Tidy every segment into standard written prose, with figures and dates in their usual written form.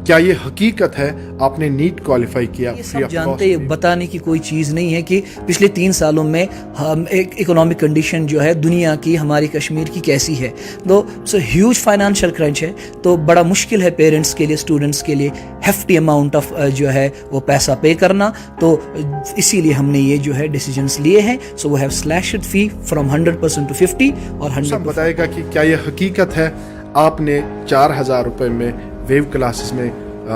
क्या ये हकीकत है आपने नीट क्वालिफाई किया? ये सब जानते, बताने की कोई चीज़ नहीं है कि पिछले 3 सालों में हम एक इकोनॉमिक कंडीशन जो है दुनिया की, हमारी कश्मीर की कैसी है। तो ह्यूज फाइनेंशियल क्रंच है, तो बड़ा मुश्किल है पेरेंट्स के लिए, स्टूडेंट्स के लिए हेफ्टी अमाउंट ऑफ जो है वो पैसा पे करना। तो इसीलिए हमने ये जो है डिसीजंस लिए हैं। So we have slashed fee from 100% to 50 और 100। बताएगा कि क्या ये हकीकत है आपने 4,000 रुपए में वेव क्लासेस में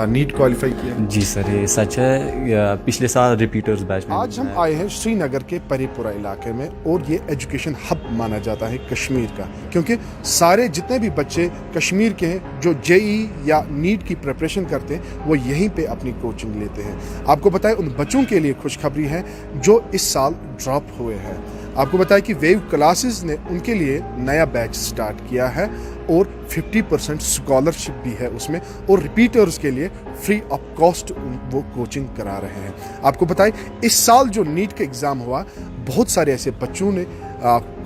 नीट क्वालिफाई किया? जी सर, ये सच है। पिछले साल रिपीटर्स बैच में आज हम आए हैं श्रीनगर के परीपुरा इलाके में, और ये एजुकेशन हब माना जाता है कश्मीर का, क्योंकि सारे जितने भी बच्चे कश्मीर के हैं जो जेई या नीट की प्रिपरेशन करते हैं वो यहीं पे अपनी कोचिंग लेते हैं। आपको बताएं उन बच्चों के लिए खुशखबरी है जो इस साल ड्रॉप हुए हैं। आपको बताएं कि वेव क्लासेस ने उनके लिए नया बैच स्टार्ट किया है और 50% स्कॉलरशिप भी है उसमें, और रिपीटर्स के लिए फ्री ऑफ कॉस्ट वो कोचिंग करा रहे हैं। आपको बताएं इस साल जो नीट का एग्ज़ाम हुआ, बहुत सारे ऐसे बच्चों ने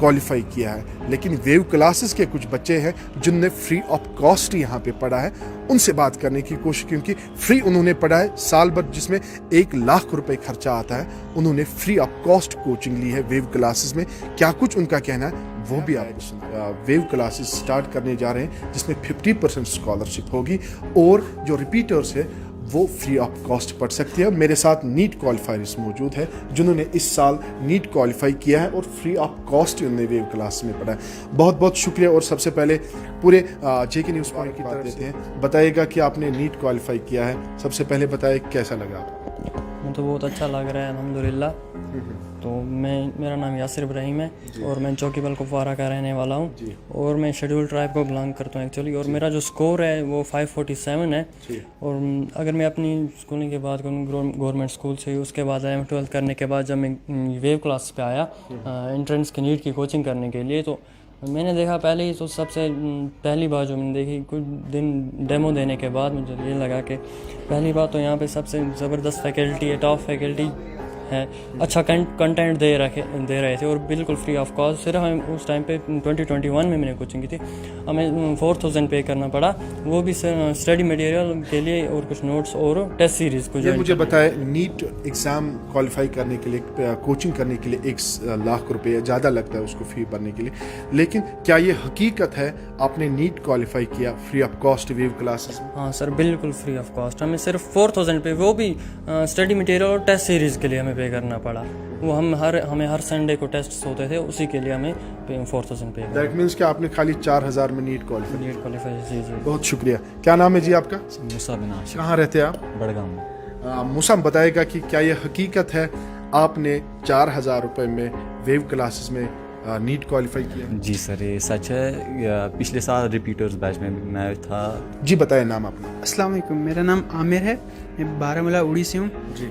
क्वालिफाई किया है, लेकिन वेव क्लासेस के कुछ बच्चे हैं जिनने फ्री ऑफ कॉस्ट यहाँ पे पढ़ा है। उनसे बात करने की कोशिश, क्योंकि फ्री उन्होंने पढ़ा है साल भर जिसमें 1 लाख रुपए खर्चा आता है, उन्होंने फ्री ऑफ कॉस्ट कोचिंग ली है वेव क्लासेस में। क्या कुछ उनका कहना है वो भी आप वेव क्लासेस स्टार्ट करने जा रहे हैं जिसमें 50% स्कॉलरशिप होगी, और जो रिपीटर्स है वो फ्री ऑफ कॉस्ट पढ़ सकती है। मेरे साथ नीट क्वालिफायर्स मौजूद है जिन्होंने इस साल नीट क्वालिफाई किया है और फ्री ऑफ कॉस्ट उन्होंने वेव क्लास में पढ़ा है। बहुत बहुत शुक्रिया। और सबसे पहले पूरे जेके न्यूज़ वाले की तरफ देते हैं, बताइएगा कि आपने नीट क्वालिफाई किया है। सबसे पहले बताइए कैसा लगा आपको? मुझे तो बहुत अच्छा लग रहा है, अल्हम्दुलिल्लाह। तो मेरा नाम यासिर इब्राहिम है और मैं चौकीबल कुपवारा का रहने वाला हूँ, और मैं शेड्यूल ट्राइब को बिलोंग करता हूँ एक्चुअली। और मेरा जो स्कोर है वो 547 है। और अगर मैं अपनी स्कूलिंग की बात करूँ गवर्नमेंट स्कूल से, उसके बाद 11th-12th करने के बाद जब मैं वेव क्लास पे आया एंट्रेंस की नीट की कोचिंग करने के लिए, तो मैंने देखा पहले ही, तो सबसे पहली बार जो मैंने देखी कुछ दिन डेमो देने के बाद मुझे ये लगा कि पहली बात तो यहाँ पे सबसे ज़बरदस्त फैकल्टी है, टॉप फैकल्टी है, अच्छा कंटेंट दे रहे थे, और बिल्कुल फ्री ऑफ कॉस्ट। सिर्फ हमें उस टाइम पे 2021 में मैंने कोचिंग की थी, हमें 4000 पे करना पड़ा, वो भी स्टडी मटेरियल के लिए और कुछ नोट्स और टेस्ट सीरीज़ को। मुझे बताए नीट एग्ज़ाम क्वालिफाई करने के लिए, कोचिंग करने के लिए 1 लाख रुपये ज़्यादा लगता है उसको फ़ी भरने के लिए, लेकिन क्या ये हकीकत है आपने नीट क्वालिफाई किया free of cost wave classes? हाँ सर, बिल्कुल फ्री ऑफ कॉस्ट। हमें सिर्फ 4000 पे, वो भी स्टडी मटेरियल और टेस्ट सीरीज़ के लिए हमें पे करना पड़ा। वो हमें हर संडे को टेस्ट होते थे, उसी के लिए हमें 4000 पे। दैट मीन्स कि आपने खाली 4000 में नीट क्वालिफाई। जी जी, बहुत शुक्रिया। क्या नाम है जी आपका? मूसा बिन आशिक, कहाँ रहते हैं आप? बड़गाम में। मूसा बताएगा कि क्या ये हकीकत है आपने 4000 रुपए में वेव क्लासेस में नीट क्वालिफाई किया? जी सर, ये सच है। पिछले साल रिपीटर्स बैच में मैं था। जी बताएं नाम अपना। अस्सलाम वालेकुम, मेरा नाम आमिर है, मैं बारामूला उड़ी से हूँ।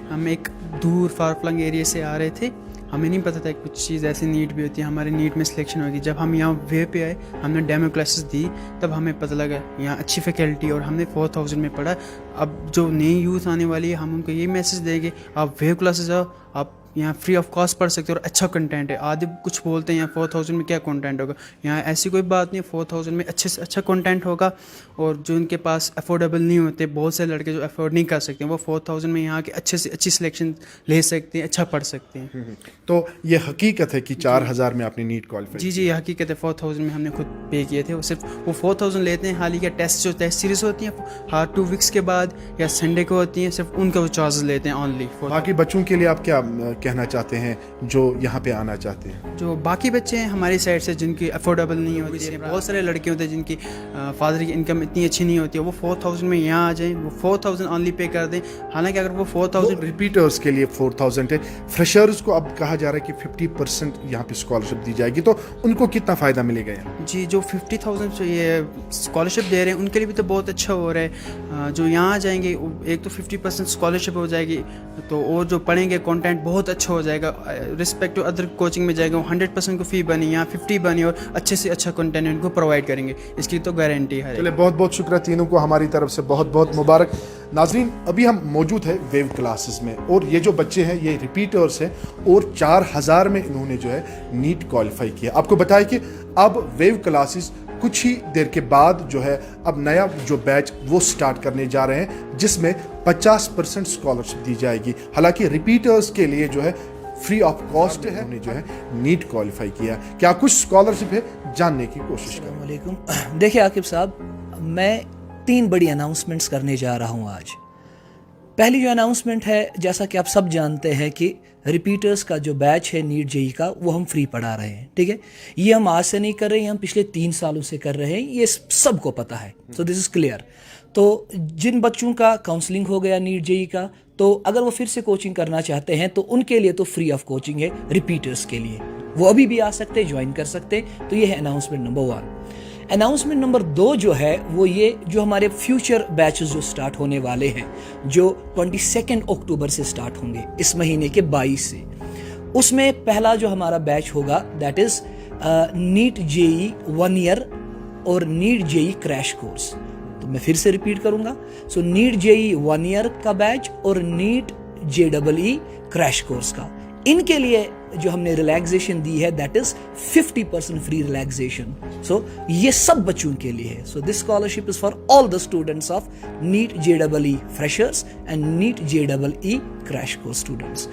हम एक दूर फारफलंग एरिया से आ रहे थे, हमें नहीं पता था कुछ चीज़ ऐसी नीट भी होती है, हमारे नीट में सिलेक्शन होगी। जब हम यहाँ वे पे आए, हमने डेमो क्लासेस दी, तब हमें पता लगा यहाँ अच्छी फैकल्टी, और हमने 4000 में पढ़ा। अब जो नई यूथ आने वाली है, हम उनको ये मैसेज देंगे आप वेव क्लासेस आओ, आप यहाँ फ्री ऑफ कॉस्ट पढ़ सकते हो और अच्छा कंटेंट है। आधे कुछ बोलते हैं यहाँ 4000 में क्या कंटेंट होगा, यहाँ ऐसी कोई बात नहीं है। 4000 में अच्छे से अच्छा कंटेंट होगा, और जो इनके पास अफोर्डेबल नहीं होते, बहुत से लड़के जो अफोर्ड नहीं कर सकते, वो 4000 में यहाँ के अच्छे से अच्छी सिलेक्शन ले सकते हैं, अच्छा पढ़ सकते हैं। तो ये हकीकत है कि 4000 में आपने नीट क्वालिफाई? जी जी, ये हकीकत है। 4000 में हमने खुद पे किए थे। वो सिर्फ वो 4000 लेते हैं, हालांकि टेस्ट सीरीज होती हैं हर 2 वीक्स के बाद या संडे को होती हैं, सिर्फ उनका वो चार्जेस लेते हैं ऑनली। बाकी बच्चों के लिए आप क्या कहना चाहते हैं जो यहाँ पे आना चाहते हैं? जो बाकी बच्चे हैं हमारी साइड से जिनकी अफोर्डेबल नहीं होती है, बहुत सारे लड़के होते हैं जिनकी फादर की इनकम इतनी अच्छी नहीं होती है, वो 4000 में यहाँ आ जाएं, वो 4000 ऑनली पे कर दें। हालांकि अगर वो 4000 रिपीटर्स के लिए 4000 है, फ्रेशर्स को अब कहा जा रहा है कि 50% यहाँ पे स्कॉलरशिप दी जाएगी, तो उनको कितना फ़ायदा मिलेगा यहाँ? जी, जो 50,000 ये स्कॉलरशिप दे रहे हैं उनके लिए भी तो बहुत अच्छा हो रहा है। जो यहाँ आ जाएंगे, एक तो 50% स्कॉलरशिप हो जाएगी, तो और जो पढ़ेंगे कंटेंट बहुत अच्छा हो जाएगा, रिस्पेक्ट टू अदर कोचिंग में जाएगा। 100% को फ़ी बनी, यहाँ 50 बनी, और अच्छे से अच्छा कंटेंट इनको प्रोवाइड करेंगे, इसकी तो गारंटी है। चलिए, बहुत बहुत शुक्रिया तीनों को, हमारी तरफ से बहुत बहुत मुबारक। नाजरीन, अभी हम मौजूद हैं वेव क्लासेस में, और ये जो बच्चे हैं ये रिपीटर्स हैं, और 4000 में इन्होंने जो है नीट क्वालिफाई किया। आपको बताया कि अब वेव क्लासेस कुछ ही देर के बाद जो है अब नया जो बैच वो स्टार्ट करने जा रहे हैं जिसमें 50% स्कॉलरशिप दी जाएगी। हालांकि रिपीटर्स के लिए जो है फ्री ऑफ कॉस्ट है। हमने जो है नीट क्वालिफाई किया, क्या कुछ स्कॉलरशिप है जानने की कोशिश करें। वालेकुम। देखिए आकिब साहब, मैं 3 बड़ी अनाउंसमेंट्स करने जा रहा हूँ आज। पहली जो अनाउंसमेंट है, जैसा कि आप सब जानते हैं कि रिपीटर्स का जो बैच है नीट जेई का, वो हम फ्री पढ़ा रहे हैं, ठीक है। ये हम आज से नहीं कर रहे हैं, हम पिछले 3 सालों से कर रहे हैं, ये सबको पता है। So this is clear. तो जिन बच्चों का काउंसलिंग हो गया नीट जेई का, तो अगर वो फिर से कोचिंग करना चाहते हैं तो उनके लिए तो फ्री ऑफ कोचिंग है। रिपीटर्स के लिए वो अभी भी आ सकते, ज्वाइन कर सकते। तो ये है अनाउंसमेंट नंबर 1। अनाउंसमेंट नंबर 2 जो है वो ये, जो हमारे फ्यूचर बैचेस जो स्टार्ट होने वाले हैं, जो 22 अक्टूबर से स्टार्ट होंगे, इस महीने के 22 से, उसमें पहला जो हमारा बैच होगा that is NEET JEE 1 year और नीट जेई क्रैश कोर्स। तो मैं फिर से रिपीट करूंगा। सो नीट जेई 1 ईयर का बैच और नीट JEE क्रैश कोर्स का, इनके लिए जो हमने रिलैक्सेशन दी है that is 50% free relaxation. So ये सब बच्चों के लिए है। So this scholarship is for all the students of NEET JEE freshers and NEET JEE crash course students.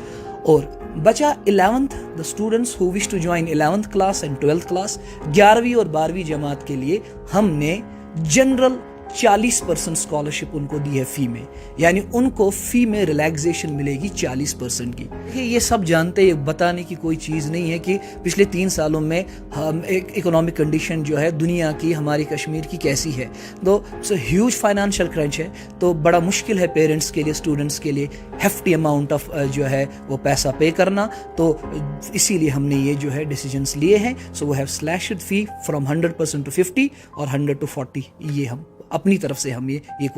और बचा 11th, the students who wish to join 11th class and 12th class. 11वीं और 12वीं जमात के लिए हमने जनरल 40% स्कॉलरशिप उनको दी है फी में, यानी उनको फी में रिलैक्सेशन मिलेगी 40% की। ये सब जानते हैं, बताने की कोई चीज़ नहीं है कि पिछले 3 सालों में हम एक इकोनॉमिक कंडीशन जो है दुनिया की, हमारी कश्मीर की कैसी है। तो ह्यूज फाइनेंशियल क्रंच है, तो बड़ा मुश्किल है पेरेंट्स के लिए, स्टूडेंट्स के लिए हेफ्टी अमाउंट ऑफ जो है वो पैसा पे करना। तो इसीलिए हमने ये जो है डिसीजंस लिए हैं। So we have slashed fee from 100% to 50 और 100 to 40। ये हम अपनी तरफ से हम ये